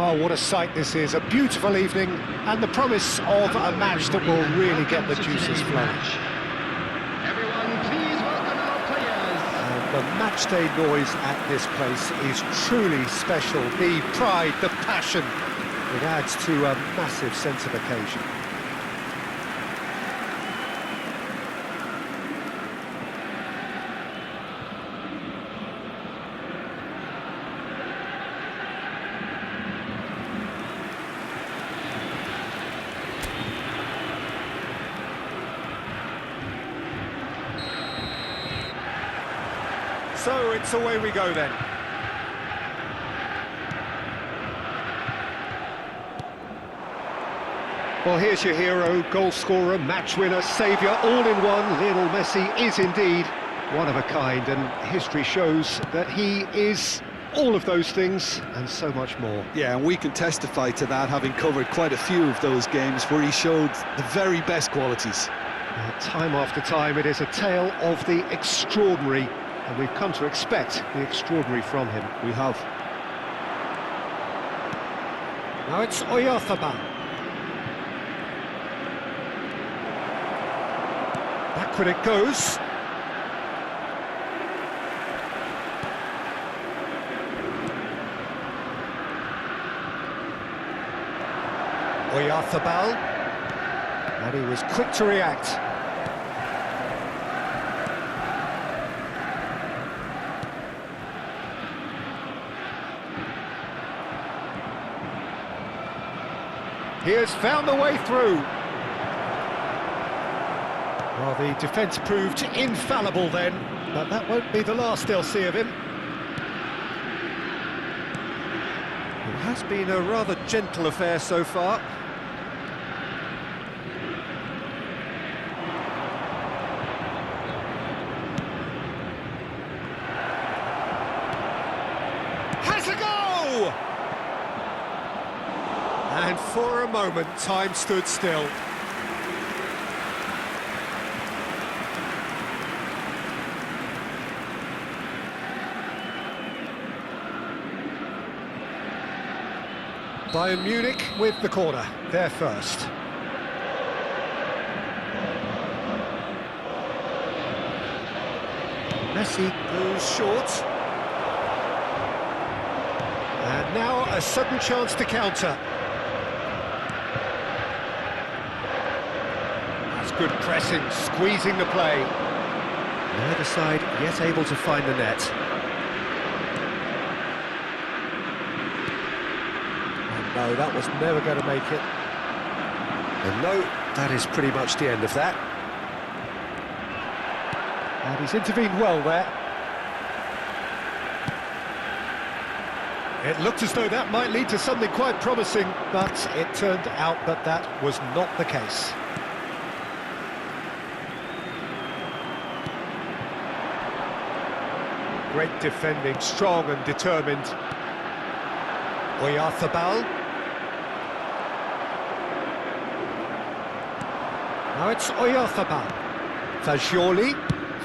Well, what a sight this is. A beautiful evening and the promise of a match that will really get the juices flowing. Everyone, please welcome our players. And the matchday noise at this place is truly special. The pride, the passion, it adds to a massive sense of occasion. So it's away we go then. Well, here's your hero, goal scorer, match winner, saviour, all in one. Lionel Messi is indeed one of a kind, and history shows that he is all of those things and so much more. Yeah, and we can testify to that, having covered quite a few of those games where he showed the very best qualities. Time after time, it is a tale of the extraordinary, and we've come to expect the extraordinary from him. We have. Now it's Oyarzabal. Backward it goes. Oyarzabal. And he was quick to react. He has found the way through. Well, the defence proved infallible then, but that won't be the last they'll see of him. It has been a rather gentle affair so far. Has a go! And for a moment, time stood still. Bayern Munich with the corner, they're first. Messi goes short. And now a sudden chance to counter. That's good pressing, squeezing the play. Neither side yet able to find the net. No, that was never going to make it. And no, that is pretty much the end of that. And he's intervened well there. It looked as though that might lead to something quite promising, but it turned out that that was not the case. Great defending, strong and determined. Oyarzabal. Now it's Oyarzabal. Fagioli.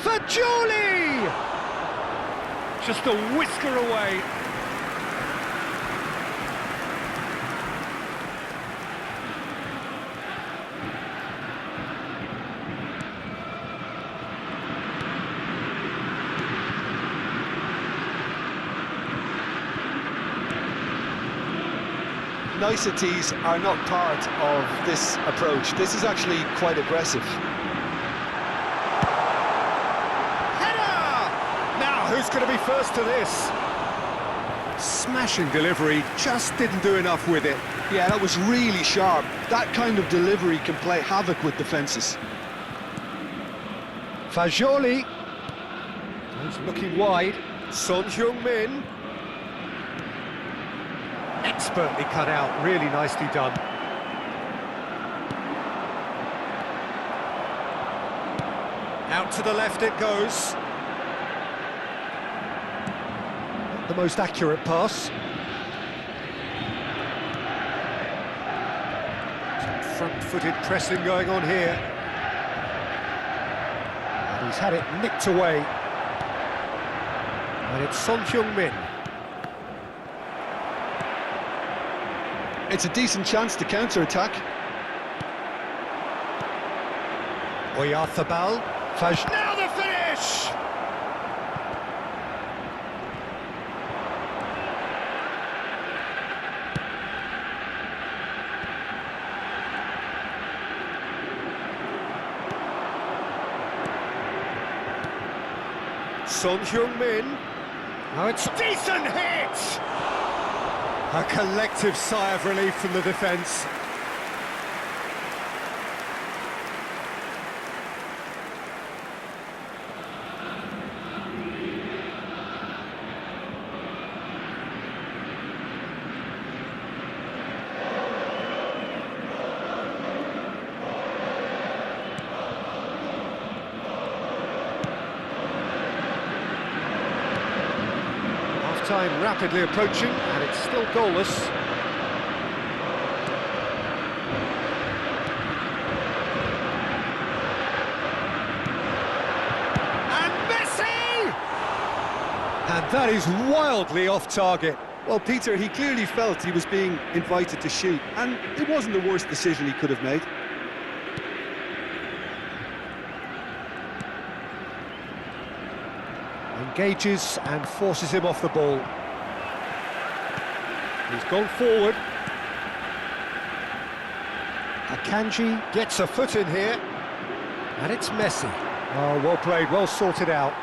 Fagioli! Just a whisker away. Niceties are not part of this approach. This is actually quite aggressive. Header! Now, who's going to be first to this? Smashing delivery, just didn't do enough with it. Yeah, that was really sharp. That kind of delivery can play havoc with defences. Fagioli. He's looking wide. Son Heung-min. Expertly cut out, really nicely done. Out to the left it goes. Not the most accurate pass. Some front-footed pressing going on here. And he's had it nicked away. And it's Son Heung-min. It's a decent chance to counter-attack. Oyarzabal. Now the finish! Son Heung-min. Oh, it's a decent hit! A collective sigh of relief from the defence. Time rapidly approaching, and it's still goalless. And Messi! And that is wildly off target. Well, Peter, he clearly felt he was being invited to shoot, and it wasn't the worst decision he could have made. Engages and forces him off the ball. He's gone forward. Akanji gets a foot in here. And it's Messi. Oh, well played, well sorted out.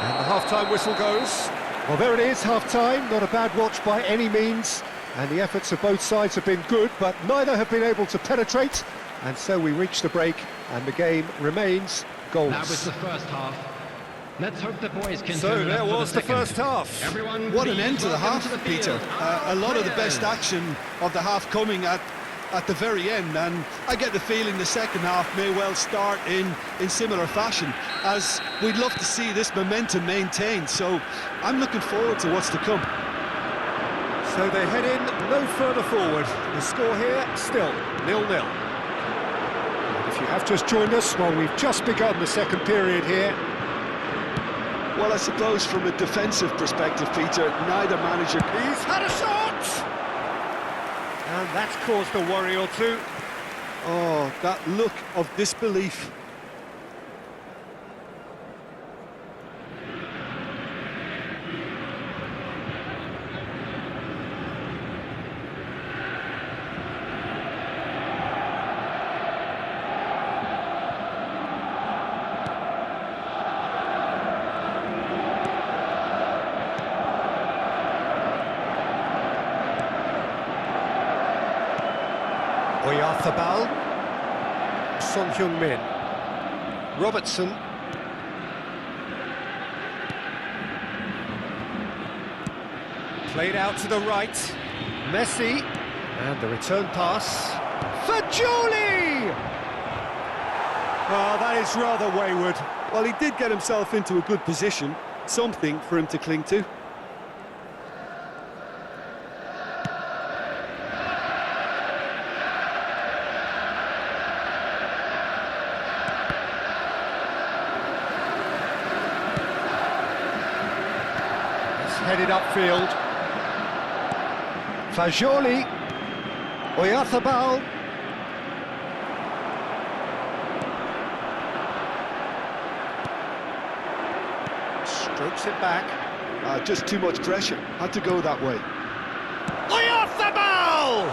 And the half-time whistle goes. Well, there it is, half-time. Not a bad watch by any means. And the efforts of both sides have been good, but neither have been able to penetrate. And so we reach the break, and the game remains goalless. That was the first half. Let's hope the boys can. So there was the first half. Everyone, What an please end to the welcome half, to the Peter. field. A lot of the best Players. action of the half coming at the very end, and I get the feeling the second half may well start in similar fashion, as we'd love to see this momentum maintained. So I'm looking forward to what's to come. So they head in no further forward. The score here still 0-0. If you have just joined us, well, we've just begun the second period here. Well, I suppose from a defensive perspective, Peter, neither manager... He's had a shot! And that's caused a worry or two. Oh, that look of disbelief. Oyarzabal, Son Heung-min, Robertson, played out to the right, Messi, and the return pass, Fagioli! Oh, that is rather wayward. Well, he did get himself into a good position, something for him to cling to. Headed upfield. Fagioli, Oyarzabal. Strokes it back. Just too much pressure. Had to go that way. Oyarzabal!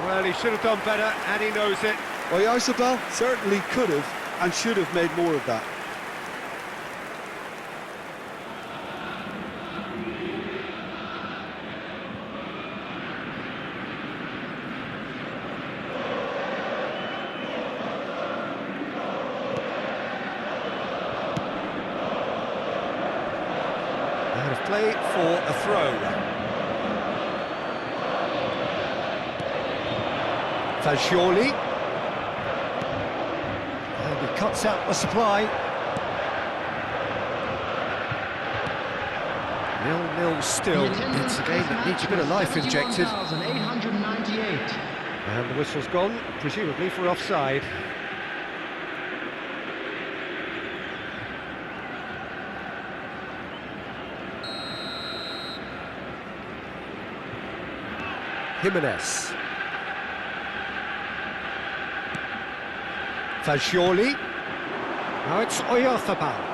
Well, he should have done better, and he knows it. Oyarzabal certainly could have and should have made more of that. Out of play for a throw. Fagioli. And he cuts out the supply. 0-0 still. It's a game that needs a bit of life injected. 71,898. And the whistle's gone, presumably for offside. Jimenez. Fagioli. Now it's Oyarzabal.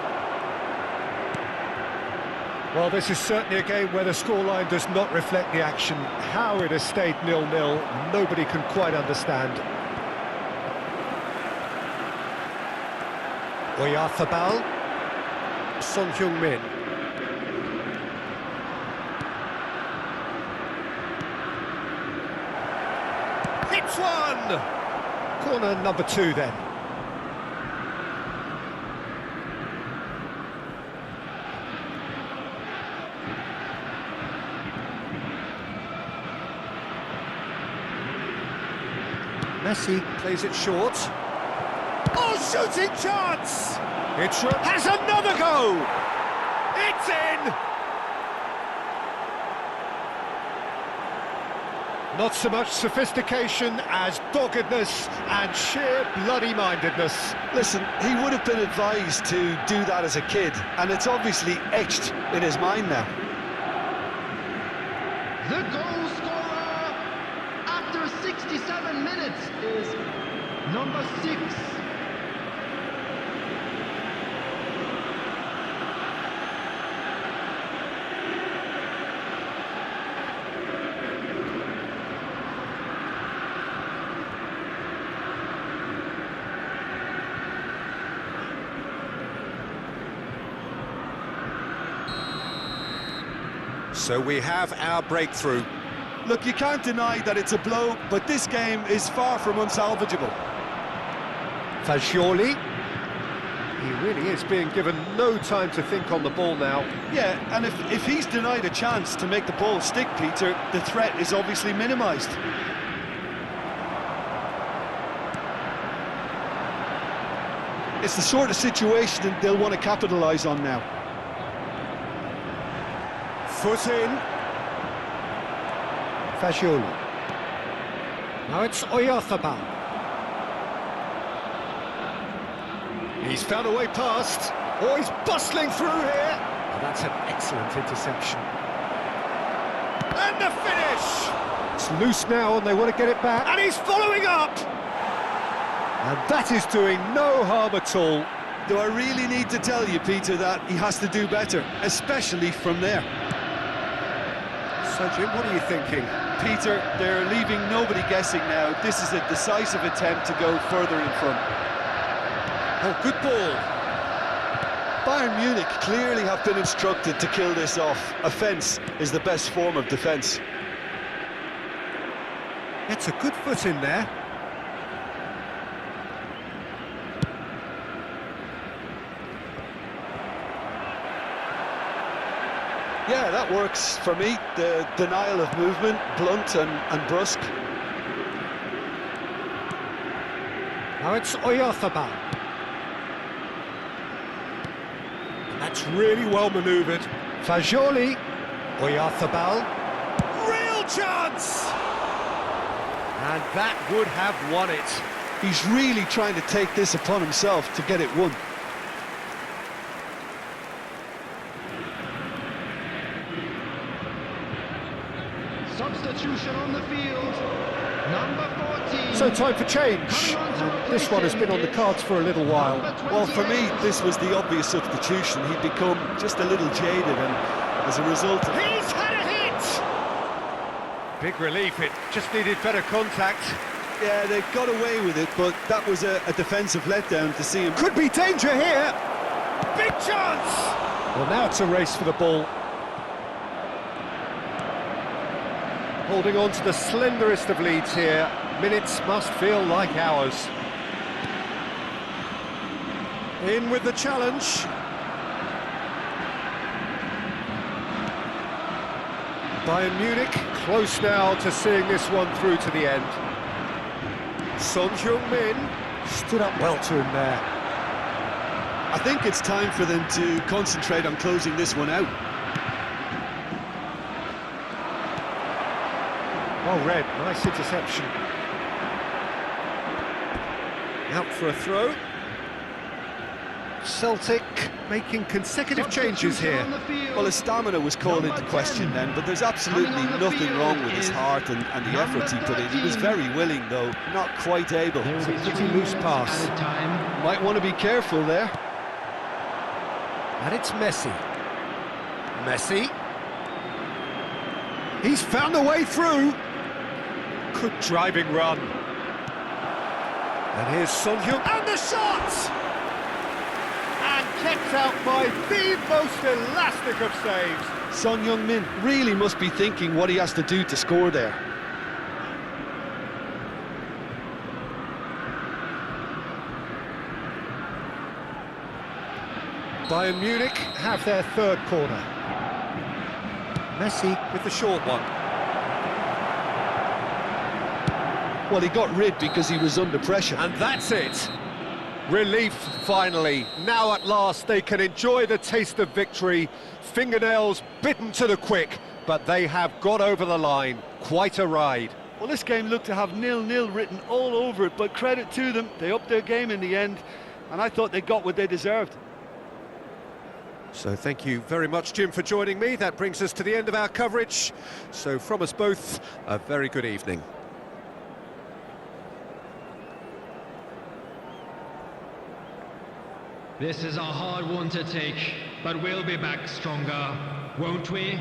Well, this is certainly a game where the scoreline does not reflect the action. How it has stayed 0-0, nobody can quite understand. Oyarzabal. Son Heung-min. Hits one! Corner number 2 then. Messi plays it short. Oh, shooting chance! Has another go! It's in! Not so much sophistication as doggedness and sheer bloody-mindedness. Listen, he would have been advised to do that as a kid, and it's obviously etched in his mind now. The goal scorer after 67 minutes is number 6. So we have our breakthrough. Look, you can't deny that it's a blow, but this game is far from unsalvageable. Fagioli. He really is being given no time to think on the ball now. Yeah, and if he's denied a chance to make the ball stick, Peter, the threat is obviously minimised. It's the sort of situation that they'll want to capitalise on now. Foot in. Fagioli. Now it's Oyarzabal. He's found a way past. Oh, he's bustling through here. Oh, that's an excellent interception. And the finish! It's loose now and they want to get it back. And he's following up! And that is doing no harm at all. Do I really need to tell you, Peter, that he has to do better, especially from there? So, Jim, what are you thinking? Peter, they're leaving nobody guessing now. This is a decisive attempt to go further in front. Oh, good ball. Bayern Munich clearly have been instructed to kill this off. Offence is the best form of defence. It's a good foot in there. Yeah, that works for me. The denial of movement, blunt and brusque. Now it's Oyarzabal. That's really well manoeuvred. Fagioli. Oyarzabal. Real chance! And that would have won it. He's really trying to take this upon himself to get it won. Substitution on the field, number 14. So time for change. This one has been on the cards for a little while. Well, for me, this was the obvious substitution. He'd become just a little jaded, and as a result of... He's had a hit! Big relief, it just needed better contact. Yeah, they got away with it, but that was a defensive letdown to see him... Could be danger here! Big chance! Well, now it's a race for the ball. Holding on to the slenderest of leads here. Minutes must feel like hours. In with the challenge. Bayern Munich close now to seeing this one through to the end. Son Heung-min stood up well to him there. I think it's time for them to concentrate on closing this one out. Well read, nice interception. Out for a throw. Celtic making consecutive changes here. Well, his stamina was called into question then, but there's absolutely nothing wrong with his heart and the effort he put in. He was very willing, though, not quite able. It's a pretty loose pass. Might want to be careful there. And it's Messi. Messi. He's found a way through. Good driving run. And here's Son Heung, and the shot! And kept out by the most elastic of saves. Son Heung-min really must be thinking what he has to do to score there. Bayern Munich have their third corner. Messi with the short one. Well, he got rid because he was under pressure. And that's it. Relief, finally. Now at last they can enjoy the taste of victory. Fingernails bitten to the quick, but they have got over the line. Quite a ride. Well, this game looked to have 0-0 written all over it, but credit to them. They upped their game in the end, and I thought they got what they deserved. So thank you very much, Jim, for joining me. That brings us to the end of our coverage. So from us both, a very good evening. This is a hard one to take, but we'll be back stronger, won't we?